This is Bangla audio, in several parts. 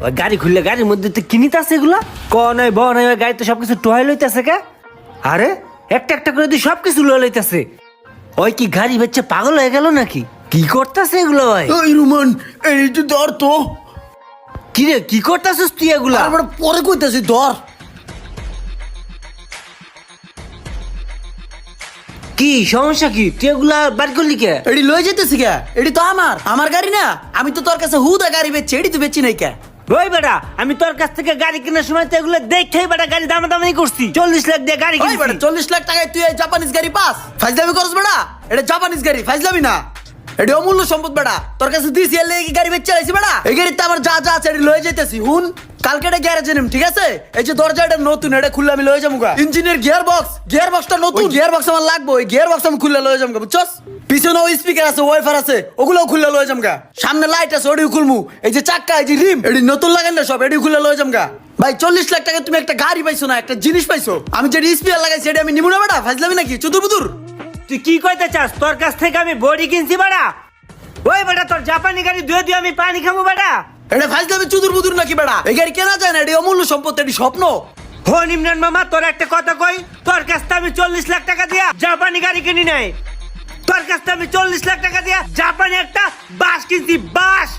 ওই গাড়ি খুললে গাড়ির মধ্যে তো কিনিতে আছে এগুলা ক নাই ব নাই, ওই গাড়িতে সবকিছু টোহাই লইতেছে কে? আরে একটা একটা করে তুই সবকিছু লয়ে লইতেছে। ওই কি গাড়ি বেচে পাগল হয়ে গেল নাকি? কি করতেছে এগুলো ভাই? ওই রুমান এই তুই ধর তো। কি রে কি করতেছিস তুই এগুলা? তারপরে পরে কইতাছি ধর। কি সমস্যা কি? তুই এগুলা বার করলি কে? এডি লয়ে যেতেছি কে? এডি তো আমার গাড়ি না। আমি তো তোর কাছে হুদা গাড়ি বেচছি, এডি তুই বেচছি নাই কে? ওই বেটা, আমি তোর কাছ থেকে গাড়ি কেনার সময় তো এগুলো দেখেই বেটা গাড়ি দামাদামি করছি। 40 লাখ দিয়ে গাড়ি ওই কিনছি। বেটা 40 লাখ টাকায় তুই এই জাপানিজ গাড়ি পাস? ফাইজলামি করছ বেটা? এটা জাপানিজ গাড়ি, ফাইজলামি না। এডি অমূল্য সম্পদ বেটা। তোর কাছে দিছি এর লাগি গাড়ি বেচতে আইছি বেটা। এই গাড়িতে আমার যা যা আছে এডি লয়ে যাইতেছি। হুন কালকে এটা গ্যারেজে নিম, ঠিক আছে? এই যে দরজাটা নতুন, এটা খুললে আমি লয়ে যামুগা। ইঞ্জিনের গিয়ার বক্সটা নতুন, গিয়ার বক্স আমার লাগবে। ওই গিয়ার বক্স আমি খুললে লয়ে যামুগা, বুঝছস? পিছনে ওই স্পিকার আছে, ওয়াইফার আছে, ওগুলোও খুললে লয়ে যামগা। সামনে লাইট আছে, ওডিও খুলমু। এই যে চাক্কা, এই যে রিম, এডি নতুন লাগাই না সব, এডিও খুললে লয়ে যামগা। ভাই 40 লাখ টাকা তুমি একটা গাড়ি পাইছো না, একটা জিনিস পাইছো। আমি যে স্পিকার লাগাইছি এটা আমি নিমু না বেটা, ফাজলামি নাকি? চুদুর বুদুর। তুই কি কইতে চাস? তোর কাছ থেকে আমি বডি কিনছি বেটা। ওই বেটা তোর জাপানি গাড়ি ধুয়ে ধুয়ে আমি পানি খাবো বেটা। এটা ফাজলামি চুদুর বুদুর নাকি বেটা? এই গাড়ি কেনা যায় না, এটি অমূল্য সম্পদ, এটি স্বপ্ন। হো নিমরান মামা, তোর একটা কথা কই, তোর কাছ থেকে আমি 40 লাখ টাকা দিয়া জাপানি গাড়ি কিনি নাই। তোর কাছ থেকে আমি 40 লাখ টাকা দিয়া জাপানি একটা বাস কিনছি, বাস।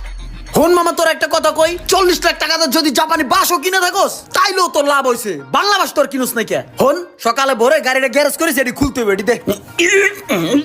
হন মামা তোর একটা কথা কই, 40 লাখ টাকা যদি জাপানি বাসও কিনে থাকোস তাইলেও তোর লাভ হইছে। বাংলা বাস তোর কিনুস নাই কে? হন সকালে ভোরে গাড়িটা গ্যারেজ করেছে, এটি খুলতে হবে, এটি দেখ।